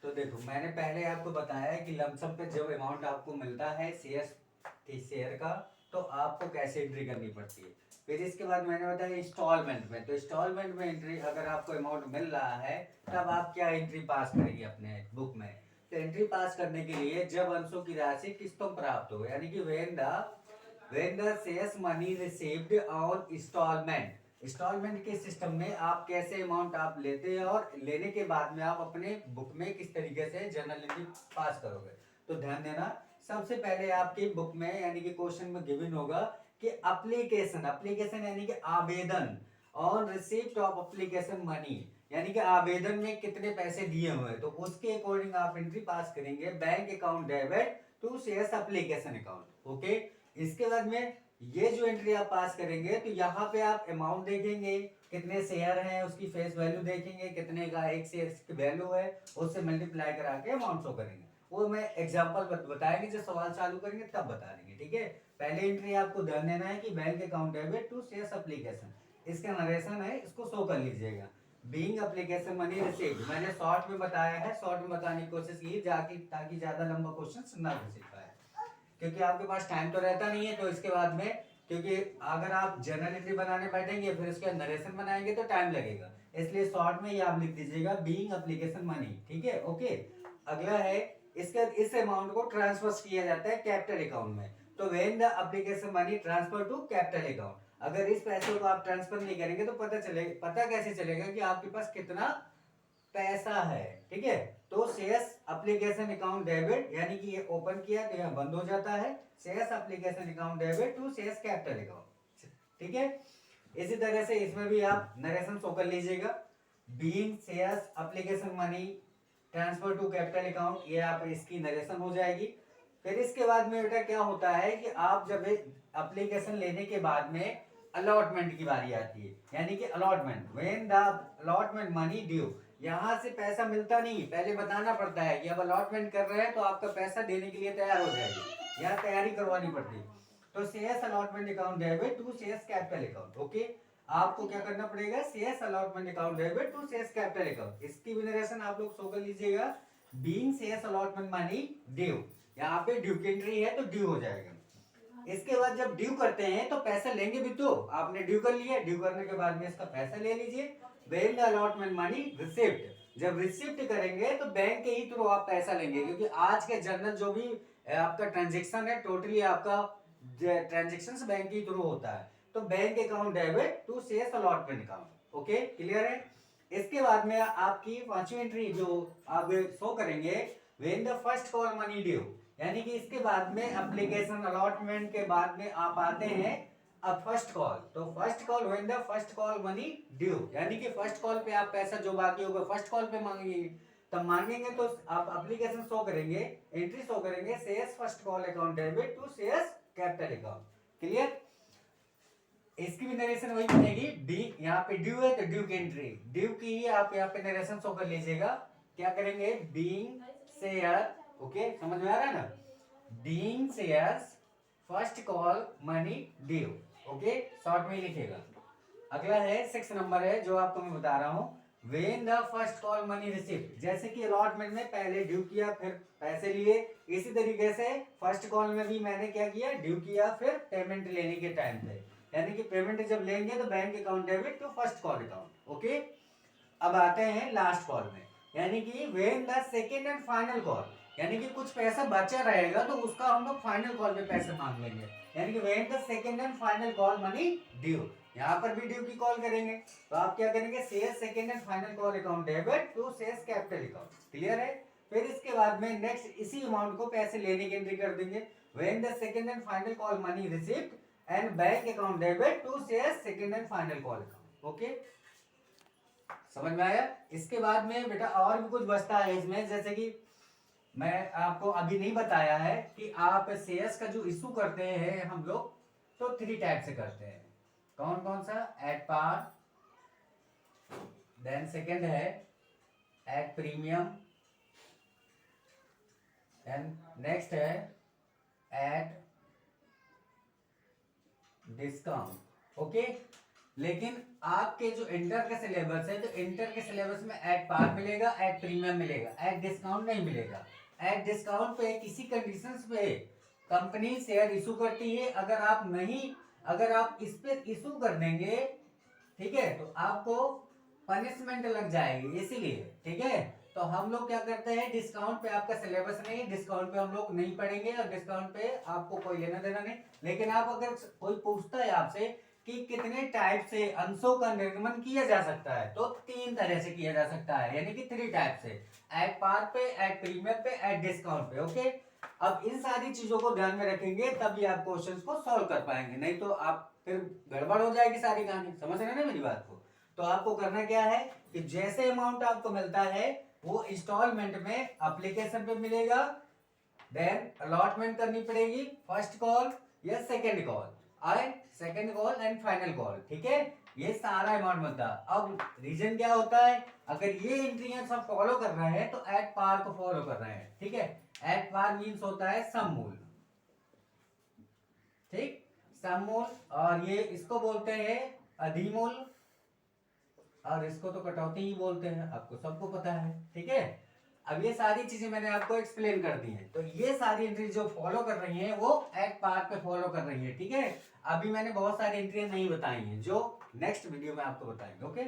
तो देखो मैंने पहले आपको बताया है कि लमसम पे जब अमाउंट आपको मिलता है शेयर का, तो आपको कैसे एंट्री करनी पड़ती है। फिर इसके बाद मैंने बताया इंस्टॉलमेंट में, तो इंस्टॉलमेंट में एंट्री अगर आपको अमाउंट मिल रहा है तब आप क्या एंट्री पास करेंगे अपने बुक में। तो एंट्री पास करने के लिए जब अंशों की राशि किस्तों प्राप्त हो, यानी कि when the shares money received on instalment. Instalment के सिस्टम में आप कैसे अमाउंट आप लेते हैं और लेने के बाद में आप अपने बुक में किस तरीके से जर्नल एंट्री पास करोगे। तो ध्यान देना, सबसे पहले आपकी बुक में यानी कि क्वेश्चन में गिवन होगा कि एप्लीकेशन यानी कि आवेदन, on receipt of application money, यानी कि आवेदन में कितने पैसे दिए हुए हैं, तो उसके अकॉर्डिंग आप एंट्री पास करेंगे bank account debit to shares application account. Okay, इसके बाद में ये जो एंट्री आप पास करेंगे तो यहाँ पे आप अमाउंट देखेंगे, कितने शेयर हैं उसकी फेस वैल्यू देखेंगे, कितने का एक शेयर की वैल्यू है, उससे मल्टीप्लाई करा के अमाउंट शो करेंगे। वो मैं एग्जांपल बताएंगे, जब सवाल चालू करेंगे तब बता देंगे, ठीक है। पहले एंट्री आपको ध्यान देना है कि bank account debit to shares application, इसका नरेशन है, इसको शो कर लीजिएगा। बीइंग एप्लीकेशन मनी रिसीव्ड मैंने शॉर्ट में बताया है, शॉर्ट में बताने की कोशिश की जाके ताकि ज्यादा लंबा क्वेश्चन ना घुस पाए, क्योंकि आपके पास टाइम तो रहता नहीं है। तो इसके बाद में, क्योंकि अगर आप जर्नल एंट्री बनाने बैठेंगे फिर उसके नरेशन बनाएंगे तो टाइम लगेगा, इसलिए शॉर्ट में ये आप लिख दीजिएगा बीइंग एप्लीकेशन मनी, ठीक है। ओके, अगला है इसके इस अमाउंट को ट्रांसफर किया जाता है कैपिटल अकाउंट में। तो when the application money transfer to capital account, अगर इस पैसे को आप ट्रांसफर नहीं करेंगे तो पता कैसे चलेगा कि आपके पास कितना पैसा है, ठीक है। तो शेयर्स एप्लीकेशन अकाउंट डेबिट, यानी कि ये ओपन किया तो यह बंद हो जाता है, shares application account debit to shares capital account, ठीक है। इसी तरह से इसमें भी आप नरेशन शो कर लीजिएगा, being shares application money transfer to capital account, ये आप इसकी नरेशन हो जाएगी। फिर इसके बाद में बेटा क्या होता है कि आप जब एप्लीकेशन लेने के बाद में अलॉटमेंट की बारी आती है, यानी कि allotment, when the allotment money due, यहां से पैसा मिलता नहीं, पहले बताना पड़ता है कि अब अलॉटमेंट कर रहे हैं तो आपका पैसा देने के लिए तैयार हो जाएगी, यहाँ तैयारी करवानी पड़ती है। तो shares allotment account debit to shares capital account. Okay, आपको क्या करना पड़ेगा, shares allotment account debit to shares capital account, इसकी भी नरेशन आप लोग शो कर लीजिएगा। Being shares allotment money due, यहाँ पे ड्यू की एंट्री है तो ड्यू हो जाएगा। इसके बाद जब ड्यू करते हैं तो पैसा लेंगे भी, तो आपने ड्यू कर लिया, ड्यू करने के बाद में इसका पैसा ले लीजिए। When the allotment money receipt, जब रिसिप्ट करेंगे तो बैंक के ही थ्रू आप पैसा लेंगे, क्योंकि आज के जनरल जो भी आपका ट्रांजेक्शन है टोटली आपका ट्रांजेक्शन बैंक के थ्रू होता है। तो bank account debit to shares allotment account. Okay, clear है। इसके बाद में आपकी पांचवी एंट्री जो आप शो करेंगे, when the first call money due, यानी कि इसके बाद में एप्लीकेशन अलॉटमेंट के बाद में आप आते हैं अब फर्स्ट कॉल। तो first call when the first call money due, यानी कि फर्स्ट कॉल पे आप पैसा जो बाकी होगा फर्स्ट कॉल पे मांगेंगे, तब मांगेंगे तो आप एप्लीकेशन शो करेंगे, एंट्री शो करेंगे shares first call account debit to shares capital account. Clear, इसकी भी नरेशन वही बनेगी, डी यहाँ पे ड्यू है तो ड्यू की एंट्री, ड्यू की ही आप यहाँ पे नरेशन शो कर लीजिएगा। क्या करेंगे, बीइंग शेयर, ओके समझ में आ रहा है ना, being shares first call money due. Okay, short में ही लिखेगा। अगला है 6 नंबर है जो आपको मैं बता रहा हूँ, when the first call money receipt, जैसे कि अलॉटमेंट में पहले ड्यू किया फिर पैसे लिए, इसी तरीके से फर्स्ट कॉल में भी मैंने क्या किया, ड्यू किया फिर पेमेंट लेने के टाइम पे, यानी कि पेमेंट जब लेंगे तो bank account debit to first call account. Okay, अब आते हैं लास्ट कॉल में, यानी कि when the second and final call, यानी कि कुछ पैसा बचा रहेगा तो उसका हम लोग फाइनल कॉल पे पैसे मांग लेंगे, यानी कि when the second and final call money due, यहाँ पर भी ड्यू की कॉल करेंगे। तो आप क्या करेंगे, shares second and final call account debit to shares capital account. Clear है। फिर इसके बाद में नेक्स्ट इसी अमाउंट को पैसे लेने की एंट्री कर देंगे, when the second and final call money received and bank account debit to shares second and final call account. Okay, समझ में आया। इसके बाद में बेटा और भी कुछ बचता है इसमें, जैसे कि मैं आपको अभी नहीं बताया है कि आप शेयर्स का जो इशू करते हैं हम लोग, तो 3 टाइप से करते हैं। कौन कौन सा, एट पार, देन सेकंड है एट प्रीमियम, एंड नेक्स्ट है एट डिस्काउंट। ओके, लेकिन आपके जो इंटर के सिलेबस है, तो इंटर के सिलेबस में एट पार मिलेगा, एट प्रीमियम मिलेगा, एट डिस्काउंट नहीं मिलेगा। एट डिस्काउंट पे किसी कंडीशंस पे कंपनी शेयर इशू करती है, अगर आप इस पे इशू कर देंगे, ठीक है, तो आपको पनिशमेंट लग जाएगी, इसीलिए, ठीक है। तो हम लोग क्या करते हैं, डिस्काउंट पे आपका सिलेबस नहीं है, डिस्काउंट पे हम लोग नहीं पढ़ेंगे, और डिस्काउंट पे आपको कोई लेना देना नहीं। लेकिन आप अगर कोई पूछता है आपसे कि कितने टाइप से अंशों का निर्गमन किया जा सकता है, तो 3 तरह से किया जा सकता है, यानी कि 3 टाइप से, एट पार पे, एट प्रीमियम पे, एट डिस्काउंट पे। ओके, अब इन सारी चीजों को ध्यान में रखेंगे तभी आप क्वेश्चंस को सॉल्व कर पाएंगे, नहीं तो आप फिर गड़बड़ हो जाएगी सारी कहानी। समझ रहे हैं ना मेरी बात को? तो आपको करना क्या है कि जैसे अमाउंट आपको मिलता है वो इंस्टॉलमेंट में एप्लीकेशन पे मिलेगा, देन अलॉटमेंट करनी पड़ेगी, फर्स्ट कॉल या second call, and second call and final call, ठीक है। ये सारा अमाउंट मिलता है। अब रीजन क्या होता है, अगर ये एंट्रियां सब फॉलो कर रहे हैं तो एट पार को फॉलो कर रहे हैं, ठीक है। एट पार मींस होता है सम मूल, ठीक, सम मूल, और ये इसको बोलते हैं अधिमूल, और इसको तो कटौती ही बोलते हैं, आपको सबको पता है, ठीक है। अब ये सारी चीजें मैंने आपको एक्सप्लेन कर दी हैं, तो ये सारी एंट्री जो फॉलो कर रही हैं वो एट पार पे फॉलो कर रही है, ठीक है। अभी मैंने बहुत सारी एंट्री नहीं बताई हैं जो नेक्स्ट वीडियो में आपको बताएंगे। ओके।